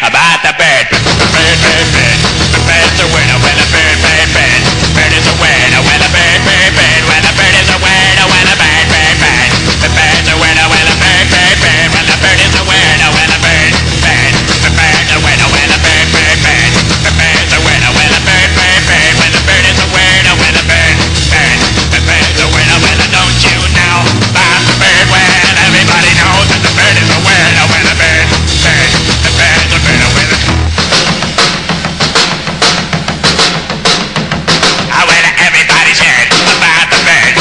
about the bird. Bird, bird, bird. The bird's a winner when a bird, bird, bird. Bird is a winner when a bird, bird, bird. When a bird is a winner when a bird, bird, bird. The bird's a winner when a bird, bird, bird. When the bird is a winner when a bird, bird. The bird's a winner when a bird, bird, bird. The bird's a winner when a bird, bird, bird. When the bird is a winner when a bird, bird. The bird's a winner when a don't you know about the bird when everybody knows that the bird is a winner when a bird, bird. The bird's a winner when a everybody's heard about the bird.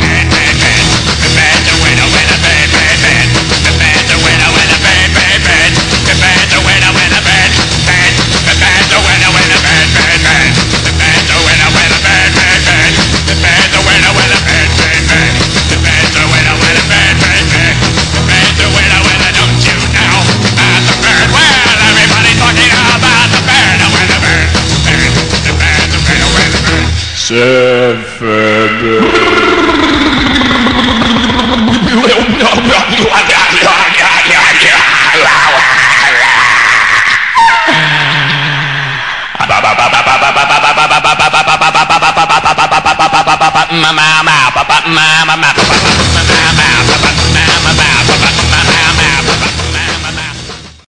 Bird, bird, bird. The bird's a winner when a bird, bird, bird. The bird's a winner when a bird, bird, bird. The bird's a winner when a bird, bird. The bird's a winner when a bird, bird, bird. The bird's a winner when a bird, bird, bird. The bird's a winner when a bird, bird, bird. The bird's a winner when a bird, bird, bird. The bird's a winner when a don't you know about the bird? Well, everybody's talking about the bird. When the bird, bird. The bird's a winner when the bird. Mama